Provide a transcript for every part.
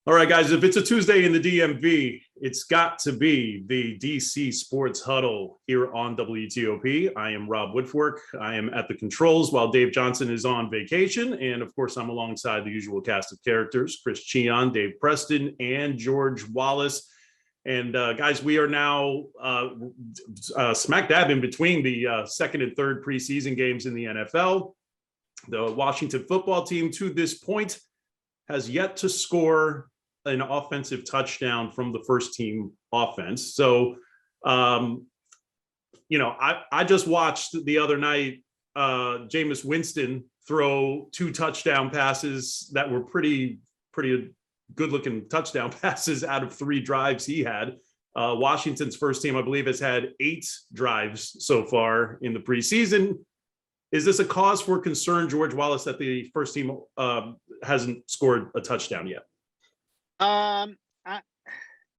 All right, guys, if it's a Tuesday in the DMV, it's got to be the DC Sports Huddle here on WTOP. I am Rob Woodfork. I am at the controls while Dave Johnson is on vacation. And of course, I'm alongside the usual cast of characters, Chris Cichon, Dave Preston, and George Wallace. And guys, we are now smack dab in between the second and third preseason games in the NFL. The Washington football team to this point has yet to score an offensive touchdown from the first team offense. So, I just watched the other night, Jameis Winston throw two touchdown passes that were pretty good looking touchdown passes out of three drives he had. Washington's first team, I believe, has had 8 drives so far in the preseason. Is this a cause for concern, George Wallace, that the first team hasn't scored a touchdown yet?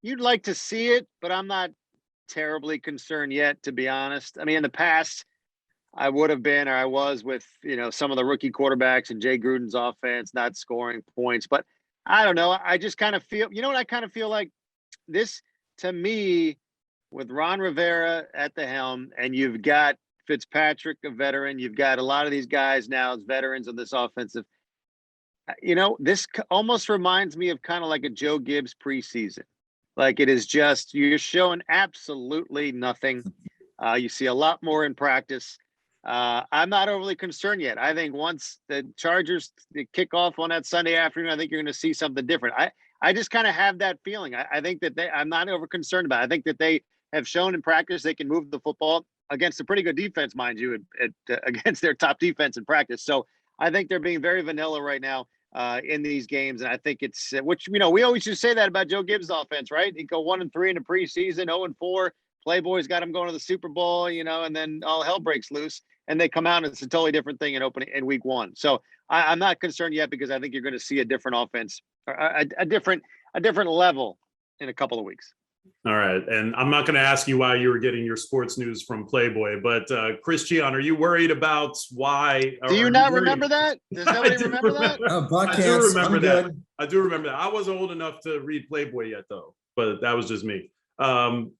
You'd like to see it, but I'm not terribly concerned yet, to be honest. I mean, in the past, I would have been, or I was with, some of the rookie quarterbacks and Jay Gruden's offense not scoring points. But I don't know. I just kind of feel, what I kind of feel like this, to me, with Ron Rivera at the helm, and you've got Fitzpatrick, a veteran, you've got a lot of these guys now as veterans on this offensive. This almost reminds me of kind of like a Joe Gibbs preseason. Like, it is just, you're showing absolutely nothing. You see a lot more in practice. I'm not overly concerned yet. I think once the Chargers kick off on that Sunday afternoon, I think you're going to see something different. I just kind of have that feeling. I think that I'm not over concerned about it. I think that they have shown in practice they can move the football against a pretty good defense, mind you, against their top defense in practice. So I think they're being very vanilla right now in these games. And I think it's, which, we always just say that about Joe Gibbs' offense, right? He'd go 1-3 in the preseason, 0-4. Playboy's got him going to the Super Bowl, and then all hell breaks loose. And they come out and it's a totally different thing in week one. So I'm not concerned yet, because I think you're going to see a different offense, or a different level in a couple of weeks. All right. And I'm not going to ask you why you were getting your sports news from Playboy, but Chris Cichon, are you worried about why? Do you not remember that? Does nobody remember that? I do remember that. I wasn't old enough to read Playboy yet, though, but that was just me.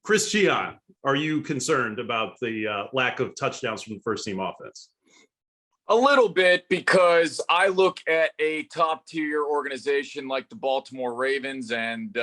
Chris Cichon, are you concerned about the lack of touchdowns from the first team offense? A little bit, because I look at a top tier organization like the Baltimore Ravens, and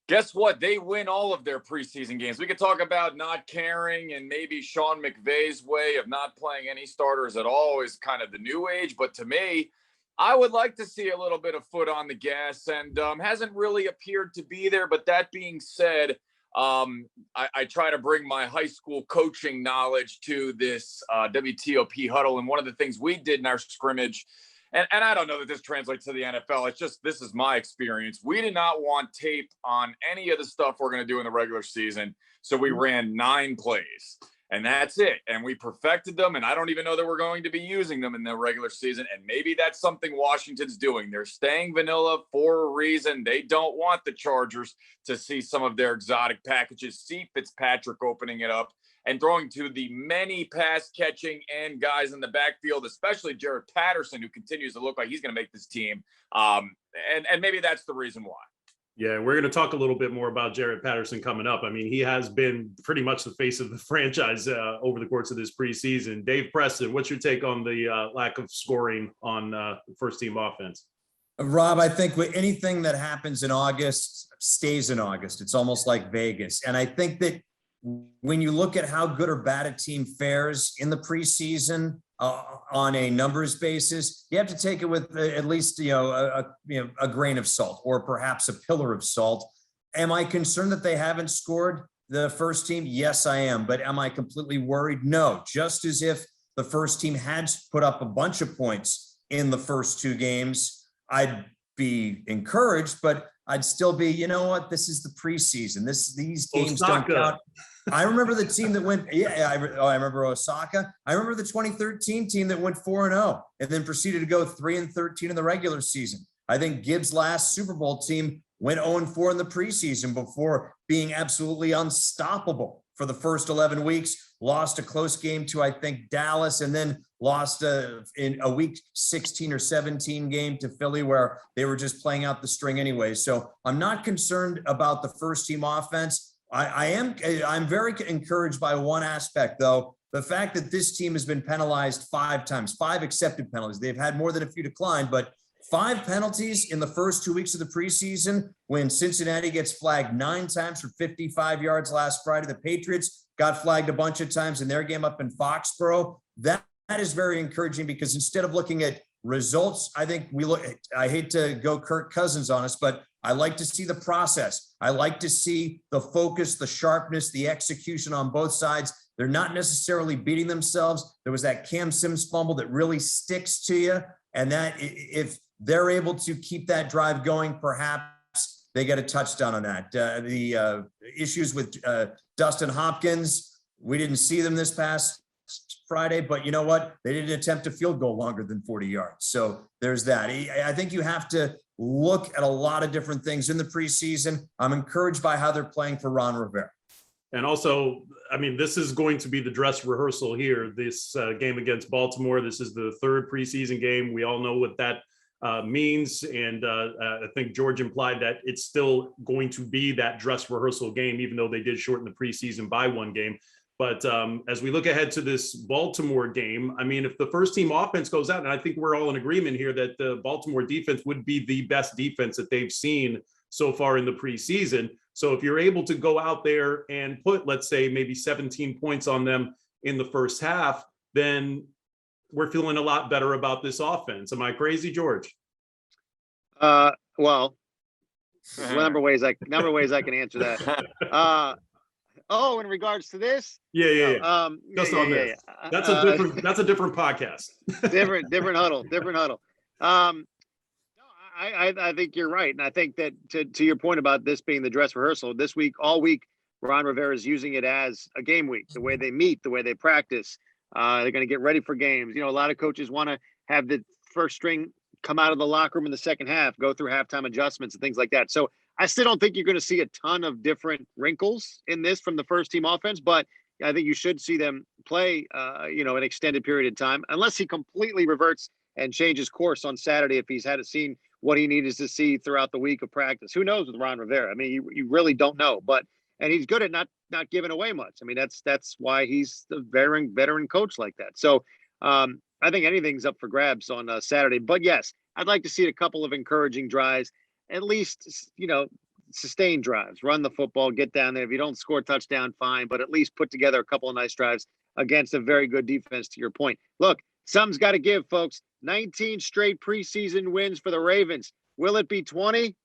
guess what? They win all of their preseason games. We could talk about not caring, and maybe Sean McVay's way of not playing any starters at all is kind of the new age. But to me, I would like to see a little bit of foot on the gas, and hasn't really appeared to be there. But that being said, I try to bring my high school coaching knowledge to this WTOP huddle. And one of the things we did in our scrimmage, and I don't know that this translates to the NFL. It's just, this is my experience. We did not want tape on any of the stuff we're going to do in the regular season. So we ran 9 plays, and that's it. And we perfected them. And I don't even know that we're going to be using them in the regular season. And maybe that's something Washington's doing. They're staying vanilla for a reason. They don't want the Chargers to see some of their exotic packages, see Fitzpatrick opening it up and throwing to the many pass catching and guys in the backfield, especially Jaret Patterson, who continues to look like he's going to make this team. And maybe that's the reason why. Yeah, we're going to talk a little bit more about Jaret Patterson coming up. I mean, he has been pretty much the face of the franchise over the course of this preseason. Dave Preston, what's your take on the lack of scoring on first team offense? Rob, I think anything that happens in August stays in August. It's almost like Vegas. And I think that when you look at how good or bad a team fares in the preseason on a numbers basis, you have to take it with at least a grain of salt, or perhaps a pillar of salt. Am I concerned that they haven't scored, the first team? Yes, I am. But am I completely worried? No. Just as if the first team had put up a bunch of points in the first 2 games, I'd be encouraged, but I'd still be, you know what? This is the preseason. These games don't count. I remember the team that went, I remember Osaka. I remember the 2013 team that went 4-0 and then proceeded to go 3-13 in the regular season. I think Gibbs' last Super Bowl team went 0-4 in the preseason before being absolutely unstoppable for the first 11 weeks lost a close game to, I think, Dallas, and then lost in a week 16 or 17 game to Philly, where they were just playing out the string anyway. So I'm not concerned about the first team offense. I'm very encouraged by one aspect, though. The fact that this team has been penalized 5 times, 5 accepted penalties. They've had more than a few declined, but 5 penalties in the first 2 weeks of the preseason, when Cincinnati gets flagged 9 times for 55 yards last Friday. The Patriots got flagged a bunch of times in their game up in Foxborough. That is very encouraging, because instead of looking at results, I think I hate to go Kirk Cousins on us, but I like to see the process. I like to see the focus, the sharpness, the execution on both sides. They're not necessarily beating themselves. There was that Cam Sims fumble that really sticks to you. And that if they're able to keep that drive going, perhaps they get a touchdown on that. The issues with Dustin Hopkins, we didn't see them this past Friday, but you know what? They didn't attempt a field goal longer than 40 yards. So there's that. I think you have to look at a lot of different things in the preseason. I'm encouraged by how they're playing for Ron Rivera. And also, I mean, this is going to be the dress rehearsal here. This game against Baltimore, this is the 3rd preseason game. We all know what that means. And I think George implied that it's still going to be that dress rehearsal game, even though they did shorten the preseason by 1 game. But as we look ahead to this Baltimore game, I mean, if the first team offense goes out, and I think we're all in agreement here that the Baltimore defense would be the best defense that they've seen so far in the preseason. So if you're able to go out there and put, let's say, maybe 17 points on them in the first half, then we're feeling a lot better about this offense. Am I crazy, George? Well, number of ways I can answer that. In regards to this, Just on this. That's a different podcast. different huddle. I think you're right. And I think that to your point about this being the dress rehearsal, this week, all week, Ron Rivera is using it as a game week, the way they meet, the way they practice. They're going to get ready for games. You know, a lot of coaches want to have the first string come out of the locker room in the second half, go through halftime adjustments and things like that. So I still don't think you're going to see a ton of different wrinkles in this from the first team offense, but I think you should see them play, an extended period of time, unless he completely reverts and changes course on Saturday if he's seen what he needed to see throughout the week of practice. Who knows with Ron Rivera? I mean, you really don't know, and he's good at not giving away much. I mean, that's why he's the veteran coach like that. So I think anything's up for grabs on Saturday, but yes, I'd like to see a couple of encouraging drives, at least, sustained drives, run the football, get down there. If you don't score a touchdown, fine, but at least put together a couple of nice drives against a very good defense, to your point. Look, something's got to give, folks. 19 straight preseason wins for the Ravens. Will it be 20?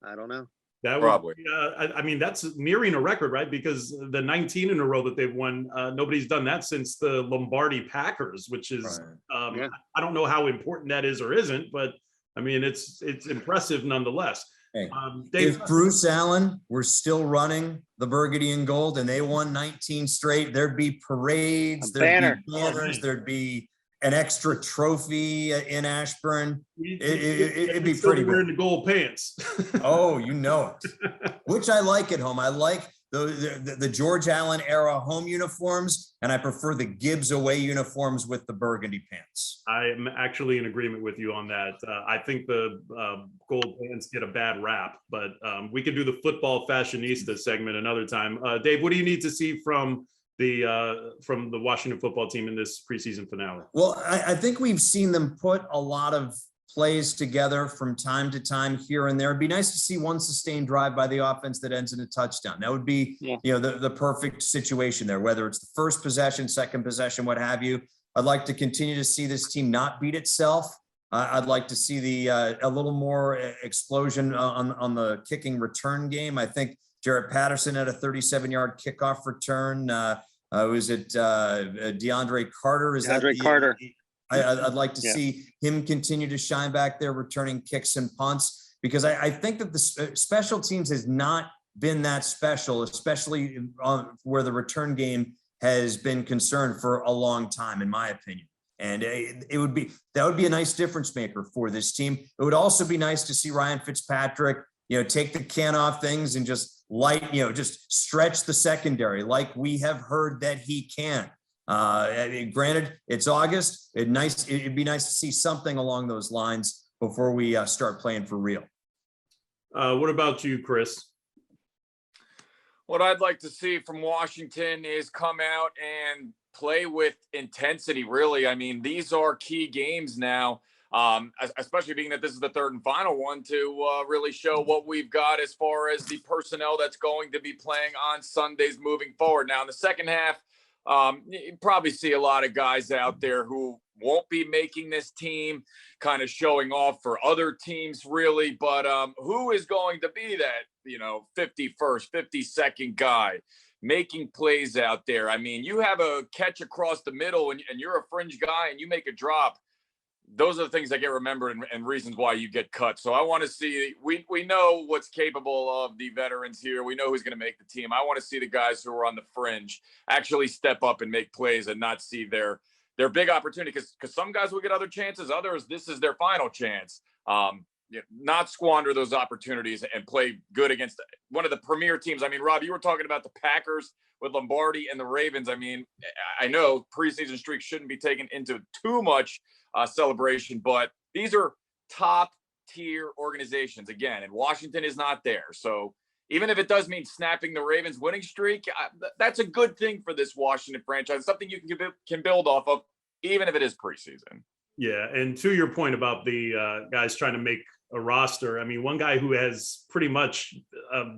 I don't know. That probably. I mean, that's nearing a record, right? Because the 19 in a row that they've won, nobody's done that since the Lombardi Packers, which is, I don't know how important that is or isn't, but I mean, it's impressive nonetheless. Hey, if Bruce Allen were still running the Burgundy and Gold and they won 19 straight, there'd be parades, there'd be banners, there'd be an extra trophy in Ashburn. It'd be pretty wearing the gold pants. Oh, you know it. Which I like at home. I like the George Allen era home uniforms, and I prefer the Gibbs away uniforms with the burgundy pants. I am actually in agreement with you on that. I think the gold pants get a bad rap, but we could do the football fashionista segment another time. Dave, what do you need to see from the Washington football team in this preseason finale? Well, I think we've seen them put a lot of plays together from time to time here and there. It'd be nice to see one sustained drive by the offense that ends in a touchdown. That would be, the perfect situation there, whether it's the first possession, second possession, what have you. I'd like to continue to see this team not beat itself. I'd like to see a little more explosion on the kicking return game. I think Jaret Patterson had a 37-yard kickoff return. Was it DeAndre Carter? DeAndre Carter. I'd like to see him continue to shine back there, returning kicks and punts, because I think that the special teams has not been that special, especially where the return game has been concerned for a long time, in my opinion. And that would be a nice difference maker for this team. It would also be nice to see Ryan Fitzpatrick, take the can off things and just just stretch the secondary like we have heard that he can. Granted, it's August. It'd be nice to see something along those lines before we start playing for real. What about you, Chris? What I'd like to see from Washington is come out and play with intensity, really. I mean, these are key games now, especially being that this is the third and final one, to really show what we've got as far as the personnel that's going to be playing on Sundays moving forward. Now, in the second half, you probably see a lot of guys out there who won't be making this team, kind of showing off for other teams, really. But who is going to be that, 51st, 52nd guy making plays out there? I mean, you have a catch across the middle and you're a fringe guy and you make a drop. Those are the things that get remembered and reasons why you get cut. So I want to see, we know what's capable of the veterans here. We know who's going to make the team. I want to see the guys who are on the fringe actually step up and make plays and not see their big opportunity, because some guys will get other chances. Others, this is their final chance. Not squander those opportunities and play good against one of the premier teams. I mean, Rob, you were talking about the Packers with Lombardi and the Ravens. I mean, I know preseason streaks shouldn't be taken into too much celebration, but these are top tier organizations again, and Washington is not there. So even if it does mean snapping the Ravens winning streak, that's a good thing for this Washington franchise, something you can build off of, even if it is preseason. Yeah, and to your point about the guys trying to make a roster, I mean, one guy who has pretty much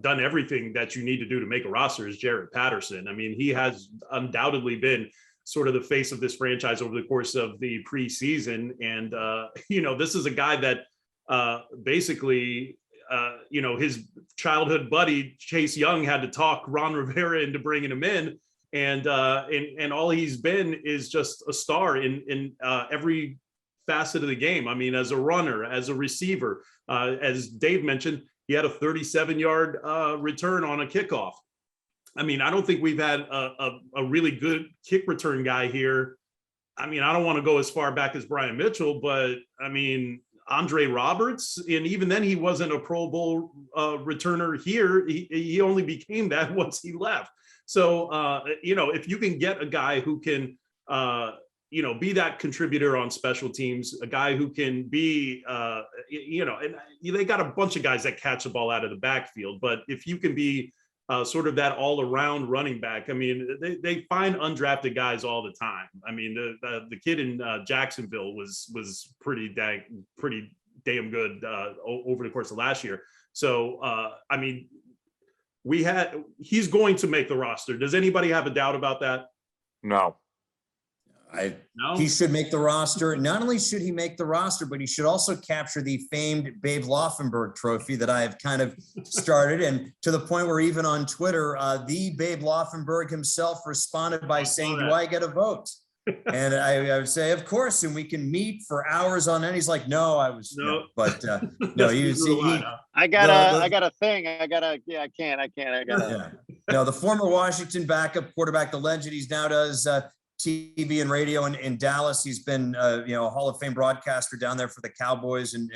done everything that you need to do to make a roster is Jaret Patterson. I mean, he has undoubtedly been sort of the face of this franchise over the course of the preseason. And, this is a guy that basically, his childhood buddy, Chase Young, had to talk Ron Rivera into bringing him in. And all he's been is just a star in every facet of the game. I mean, as a runner, as a receiver, as Dave mentioned, he had a 37-yard return on a kickoff. I mean, I don't think we've had a really good kick return guy here. I mean, I don't want to go as far back as Brian Mitchell, but I mean, Andre Roberts, and even then he wasn't a Pro Bowl returner here. He only became that once he left. So, if you can get a guy who can, be that contributor on special teams, a guy who can be, and they got a bunch of guys that catch the ball out of the backfield, but if you can be sort of that all-around running back, I mean, they find undrafted guys all the time. I mean, the kid in Jacksonville was pretty damn good over the course of last year. So, I mean, he's going to make the roster. Does anybody have a doubt about that? No. No? He should make the roster. Not only should he make the roster, but he should also capture the famed Babe Laufenberg trophy that I have kind of started. And to the point where even on Twitter, the Babe Laufenberg himself responded by saying, "Do I get a vote?" And I would say, of course, and we can meet for hours on end. He's like, no, I was, no. But no, I got a thing. I can't. No, the former Washington backup quarterback, the legend, he's now does TV and radio in Dallas. He's been, a Hall of Fame broadcaster down there for the Cowboys. And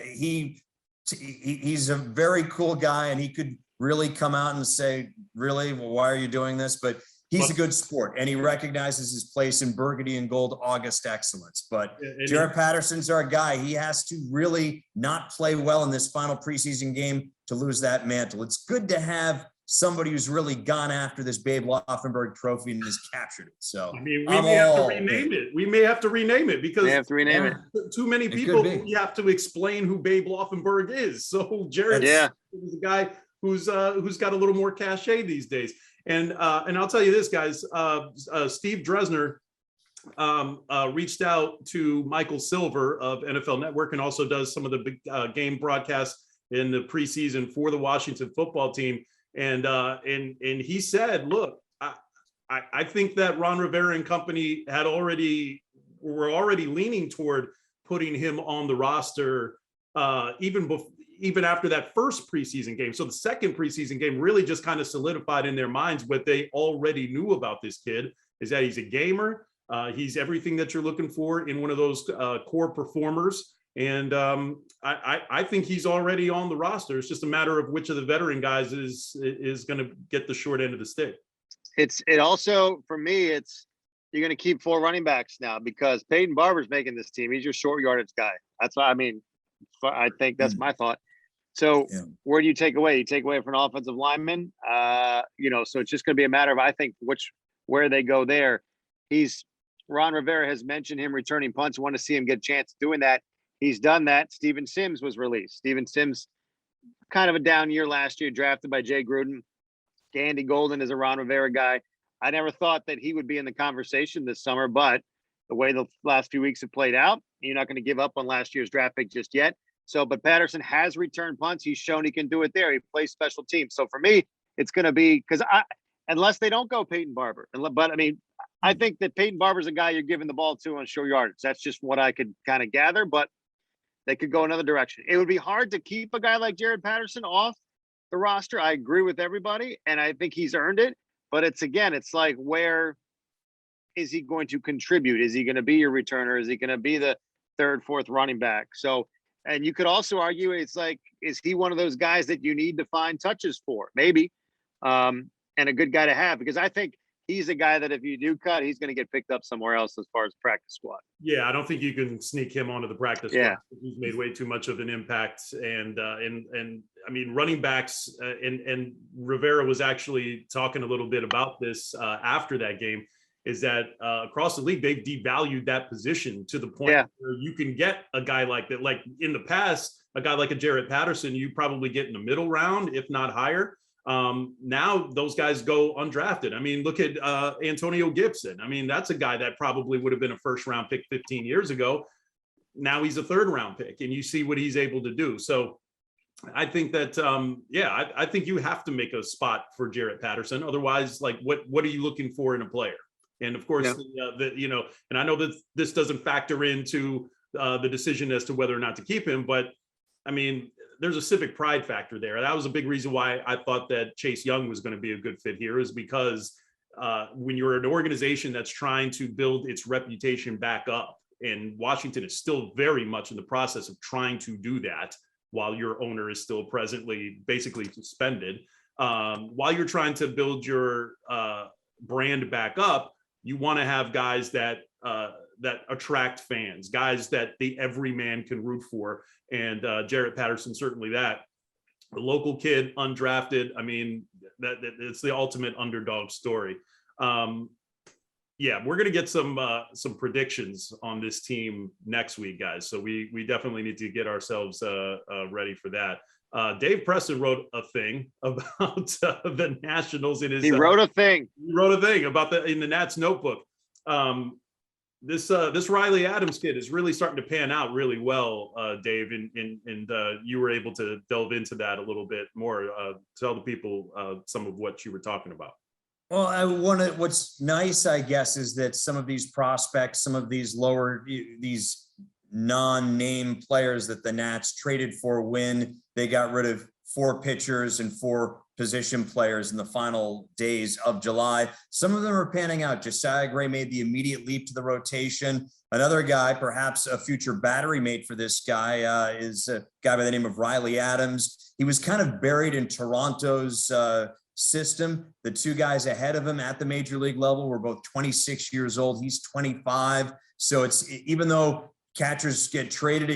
he's a very cool guy, and he could really come out and say, really, well, why are you doing this? But he's a good sport, and he recognizes his place in Burgundy and Gold August excellence. But Jaret Patterson's our guy. He has to really not play well in this final preseason game to lose that mantle. It's good to have somebody who's really gone after this Babe Laufenberg trophy and has captured it. So I mean, we may have to rename it. We may have to rename it because too many people we have to explain who Babe Laufenberg is. So Jaret is a guy who's got a little more cachet these days. And I'll tell you this, guys, Steve Dresner reached out to Michael Silver of NFL Network and also does some of the big game broadcasts in the preseason for the Washington football team. And he said, look, I think that Ron Rivera and company were already leaning toward putting him on the roster even after that first preseason game. So the second preseason game really just kind of solidified in their minds what they already knew about this kid, is that he's a gamer. He's everything that you're looking for in one of those core performers. And I think he's already on the roster. It's just a matter of which of the veteran guys is going to get the short end of the stick. It also, for me, you're going to keep 4 running backs now because Peyton Barber's making this team. He's your short yardage guy. That's why, I mean, I think that's my thought. So where do you take away? You take away from an offensive lineman, so it's just going to be a matter of, I think, where they go there. Ron Rivera has mentioned him returning punts. Want to see him get a chance doing that. He's done that. Steven Sims was released. Steven Sims, kind of a down year last year, drafted by Jay Gruden. Andy Golden is a Ron Rivera guy. I never thought that he would be in the conversation this summer, but the way the last few weeks have played out, you're not going to give up on last year's draft pick just yet. So, but Patterson has returned punts. He's shown he can do it there. He plays special teams. So for me, it's going to be unless they don't go Peyton Barber. But I mean, I think that Peyton Barber's a guy you're giving the ball to on short yardage. That's just what I could kind of gather, but they could go another direction. It would be hard to keep a guy like Jaret Patterson off the roster. I agree with everybody, and I think he's earned it. But it's like, where is he going to contribute? Is he going to be your returner? Is he going to be the 3rd, 4th running back? So, and you could also argue it's like, is he one of those guys that you need to find touches for? Maybe, and a good guy to have, because I think he's a guy that if you do cut, he's going to get picked up somewhere else as far as practice squad. Yeah, I don't think you can sneak him onto the practice squad. He's made way too much of an impact. And I mean, running backs, and Rivera was actually talking a little bit about this after that game, is that across the league, they've devalued that position to the point where you can get a guy like that. Like in the past, a guy like a Jaret Patterson, you probably get in the middle round, if not higher. Now those guys go undrafted. I mean, look at Antonio Gibson. I mean, that's a guy that probably would have been a 1st round pick 15 years ago. Now he's a 3rd round pick, and you see what he's able to do. So I think that, I think you have to make a spot for Jaret Patterson. Otherwise, like, what are you looking for in a player? And of course, and I know that this doesn't factor into the decision as to whether or not to keep him, but I mean, there's a civic pride factor there. That was a big reason why I thought that Chase Young was going to be a good fit here, is because when you're an organization that's trying to build its reputation back up, and Washington is still very much in the process of trying to do that while your owner is still presently basically suspended, while you're trying to build your brand back up, you want to have guys that attract fans, guys that the everyman can root for. And Jaret Patterson, certainly that. The local kid, undrafted. I mean, that it's the ultimate underdog story. We're going to get some predictions on this team next week, guys. So we definitely need to get ourselves ready for that. Dave Preston wrote a thing about the Nationals in his. He wrote a thing. He wrote a thing about in the Nats notebook. This Riley Adams kid is really starting to pan out really well, Dave, and you were able to delve into that a little bit more. Tell the people some of what you were talking about. Well, what's nice, I guess, is that some of these prospects, some of these these non-name players that the Nats traded for when they got rid of 4 pitchers and 4 position players in the final days of July. Some of them are panning out. Josiah Gray made the immediate leap to the rotation. Another guy, perhaps a future battery mate for this guy, is a guy by the name of Riley Adams. He was kind of buried in Toronto's system. The 2 guys ahead of him at the major league level were both 26 years old. He's 25. So it's, even though catchers get traded,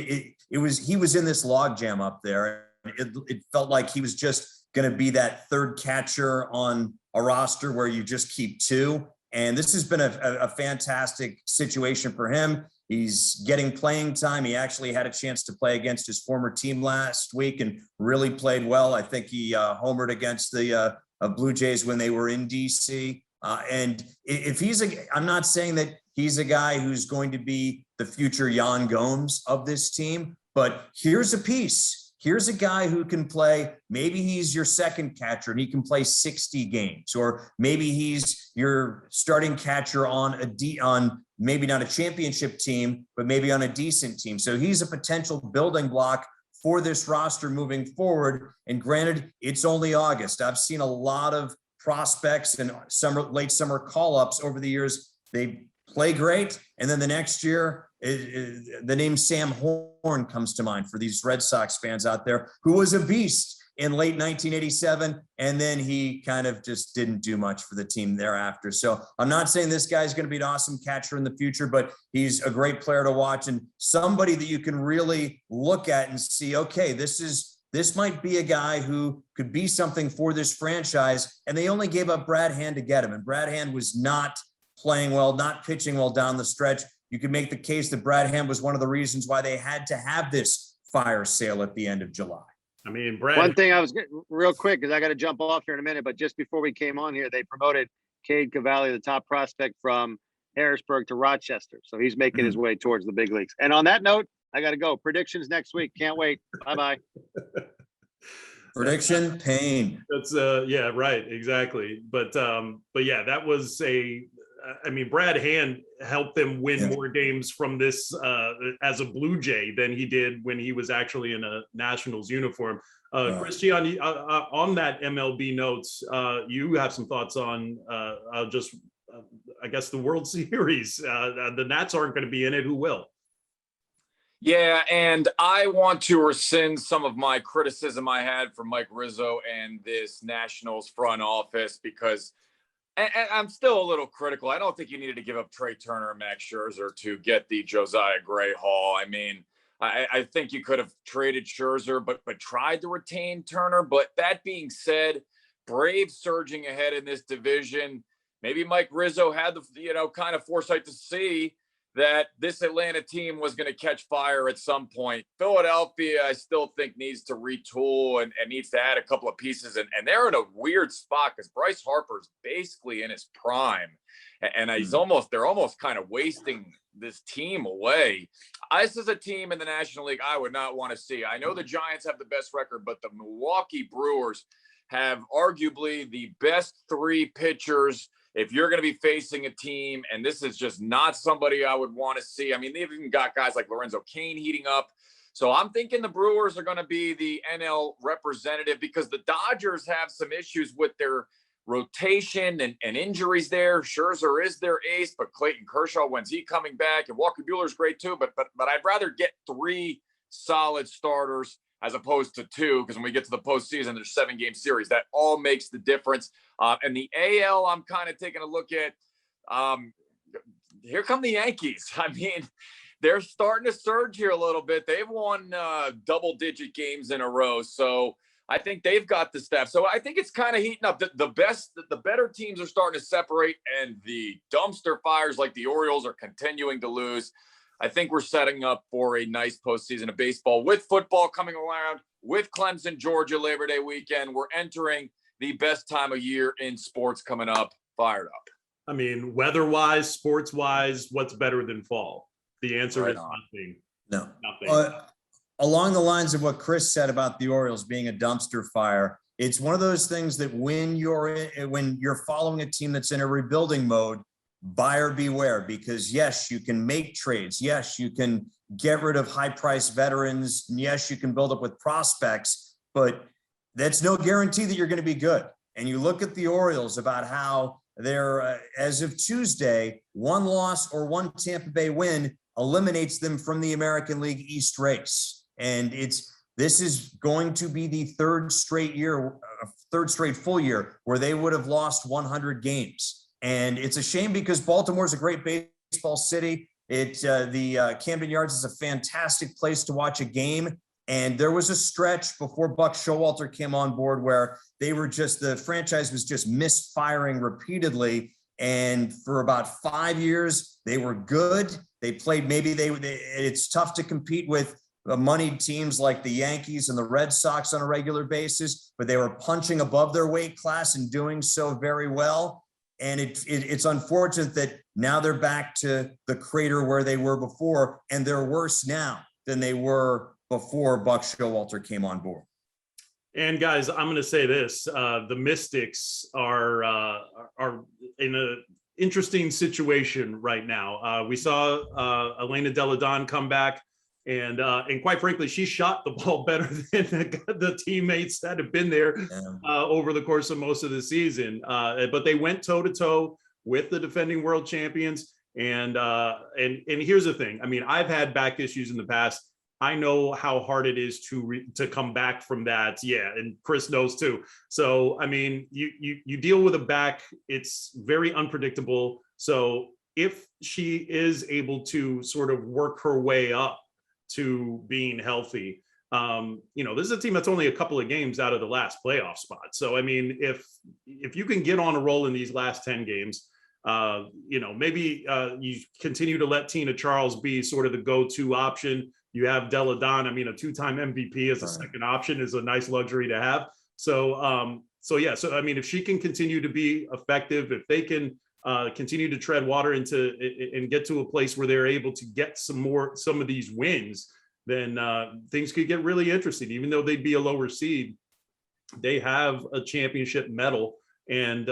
he was in this logjam up there. It felt like he was just going to be that 3rd catcher on a roster where you just keep 2. And this has been a fantastic situation for him. He's getting playing time. He actually had a chance to play against his former team last week and really played well. I think he homered against the Blue Jays when they were in DC. And if I'm not saying that he's a guy who's going to be the future Yan Gomes of this team, but here's a piece. Here's a guy who can play. Maybe he's your 2nd catcher and he can play 60 games, or maybe he's your starting catcher on maybe not a championship team, but maybe on a decent team. So he's a potential building block for this roster moving forward. And granted, it's only August. I've seen a lot of prospects and late summer call-ups over the years. They play great. And then the next year, the name Sam Horn comes to mind for these Red Sox fans out there, who was a beast in late 1987. And then he kind of just didn't do much for the team thereafter. So I'm not saying this guy's going to be an awesome catcher in the future, but he's a great player to watch and somebody that you can really look at and see, okay, this might be a guy who could be something for this franchise. And they only gave up Brad Hand to get him. And Brad Hand was not playing well, not pitching well down the stretch. You could make the case that Brad Hand was one of the reasons why they had to have this fire sale at the end of July. I mean, Brad. One thing I was real quick, because I got to jump off here in a minute, but just before we came on here, they promoted Cade Cavalli, the top prospect from Harrisburg, to Rochester. So he's making his way towards the big leagues. And on that note, I got to go. Predictions next week. Can't wait. Bye-bye. Prediction, pain. That's yeah, right, exactly. But yeah, that was I mean, Brad Hand helped them win more games from this as a Blue Jay than he did when he was actually in a Nationals uniform. Christian, on that MLB notes, you have some thoughts on I guess the World Series. The Nats aren't going to be in it. Who will? Yeah, and I want to rescind some of my criticism I had for Mike Rizzo and this Nationals front office because and I'm still a little critical. I don't think you needed to give up Trey Turner and Max Scherzer to get the Josiah Gray haul. I mean, I think you could have traded Scherzer, but tried to retain Turner. But that being said, Braves surging ahead in this division. Maybe Mike Rizzo had the kind of foresight to see that this Atlanta team was going to catch fire at some point. Philadelphia, I still think, needs to retool and needs to add a couple of pieces. And they're in a weird spot because Bryce Harper's basically in his prime. And they're almost kind of wasting this team away. This is a team in the National League I would not want to see. I know the Giants have the best record, but the Milwaukee Brewers have arguably the best three pitchers if you're going to be facing a team, and this is just not somebody I would want to see. I mean, they've even got guys like Lorenzo Cain heating up. So I'm thinking the Brewers are going to be the NL representative because the Dodgers have some issues with their rotation and injuries there. Scherzer is their ace, but Clayton Kershaw, when's he coming back? And Walker Buehler's great too, but I'd rather get three solid starters as opposed to two, because when we get to the postseason, there's 7-game series. That all makes the difference. And the AL, I'm kind of taking a look at. Here come the Yankees. I mean, they're starting to surge here a little bit. They've won double-digit games in a row, so I think they've got the staff. So I think it's kind of heating up. The better teams are starting to separate, and the dumpster fires like the Orioles are continuing to lose. I think we're setting up for a nice postseason of baseball with football coming around, with Clemson, Georgia, Labor Day weekend. We're entering the best time of year in sports coming up. Fired up. I mean, weather-wise, sports-wise, what's better than fall? The answer is nothing. No. Nothing. Along the lines of what Chris said about the Orioles being a dumpster fire, it's one of those things that when you're following a team that's in a rebuilding mode, buyer beware, because yes, you can make trades. Yes, you can get rid of high-priced veterans. Yes, you can build up with prospects, but that's no guarantee that you're going to be good. And you look at the Orioles about how they're, as of Tuesday, one loss or one Tampa Bay win eliminates them from the American League East race. And this is going to be the third straight full year where they would have lost 100 games. And it's a shame because Baltimore is a great baseball city. The Camden Yards is a fantastic place to watch a game. And there was a stretch before Buck Showalter came on board where the franchise was just misfiring repeatedly. And for about 5 years, they were good. They played, it's tough to compete with moneyed teams like the Yankees and the Red Sox on a regular basis, but they were punching above their weight class and doing so very well. And it's unfortunate that now they're back to the crater where they were before, and they're worse now than they were before Buck Showalter came on board. And guys, I'm going to say this: the Mystics are in an interesting situation right now. We saw Elena Delle Donne come back, and quite frankly, she shot the ball better than the teammates that have been there over the course of most of the season. But they went toe-to-toe with the defending world champions. And here's the thing. I mean, I've had back issues in the past. I know how hard it is to come back from that. Yeah, and Chris knows too. So I mean, you deal with a back. It's very unpredictable. So if she is able to sort of work her way up to being healthy, this is a team that's only a couple of games out of the last playoff spot. So I mean, if you can get on a roll in these last 10 games, maybe you continue to let Tina Charles be sort of the go-to option. You have Delle Donne. I mean, a two-time MVP as a second option is a nice luxury to have. So I mean, if she can continue to be effective, if they can continue to tread water and get to a place where they're able to get some of these wins, then things could get really interesting. Even though they'd be a lower seed, they have a championship medal. And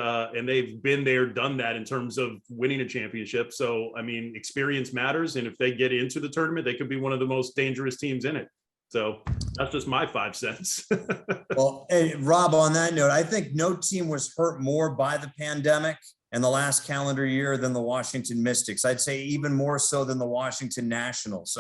they've been there, done that in terms of winning a championship. So, I mean, experience matters. And if they get into the tournament, they could be one of the most dangerous teams in it. So that's just my 5 cents. Well, hey, Rob, on that note, I think no team was hurt more by the pandemic in the last calendar year than the Washington Mystics. I'd say even more so than the Washington Nationals.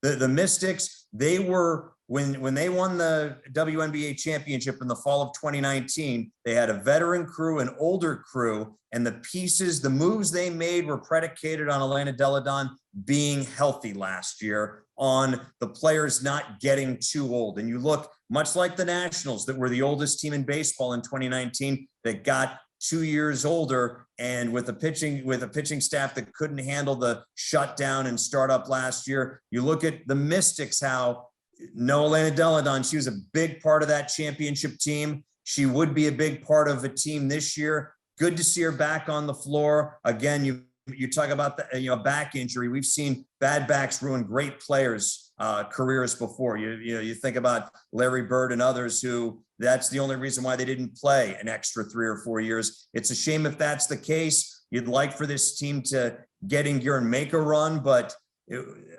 The Mystics, they were, when they won the WNBA championship in the fall of 2019, they had a veteran crew, an older crew, and the moves they made were predicated on Elena Delle Donne being healthy last year, on the players not getting too old. And you look, much like the Nationals, that were the oldest team in baseball in 2019, that got 2 years older, and with a pitching staff that couldn't handle the shutdown and startup last year. You look at the Mystics, how Elena Delle Donne, she was a big part of that championship team. She would be a big part of a team this year. Good to see her back on the floor. Again, you talk about the back injury. We've seen bad backs ruin great players' careers before. You think about Larry Bird and others who that's the only reason why they didn't play an extra 3 or 4 years. It's a shame if that's the case. You'd like for this team to get in gear and make a run, but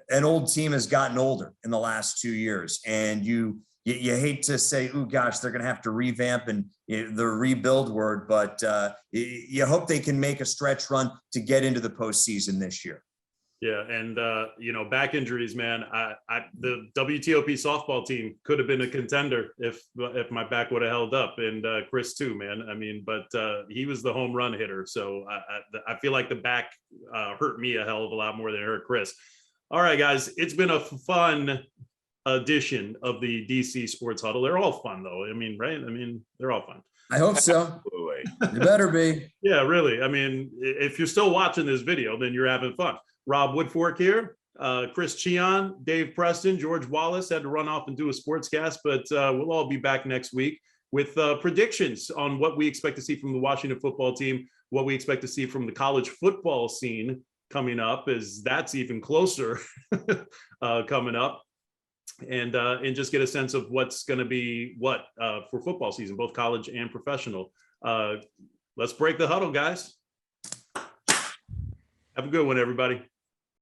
an old team has gotten older in the last 2 years, and you hate to say, "Oh gosh, they're going to have to revamp," and the rebuild word, but you hope they can make a stretch run to get into the postseason this year. Yeah, and back injuries, man. The WTOP softball team could have been a contender if my back would have held up, and Chris too, man. I mean, but he was the home run hitter, so I feel like the back hurt me a hell of a lot more than it hurt Chris. All right, guys, it's been a fun edition of the DC Sports Huddle. They're all fun, though. I mean, right? I mean, they're all fun. I hope so. You better be. Yeah, really. I mean, if you're still watching this video, then you're having fun. Rob Woodfork here, Chris Cichon, Dave Preston, George Wallace had to run off and do a sportscast, but we'll all be back next week with predictions on what we expect to see from the Washington football team, what we expect to see from the college football scene coming up, as that's even closer coming up, and just get a sense of what's going to be what for football season, both college and professional. Let's break the huddle, guys. Have a good one, everybody.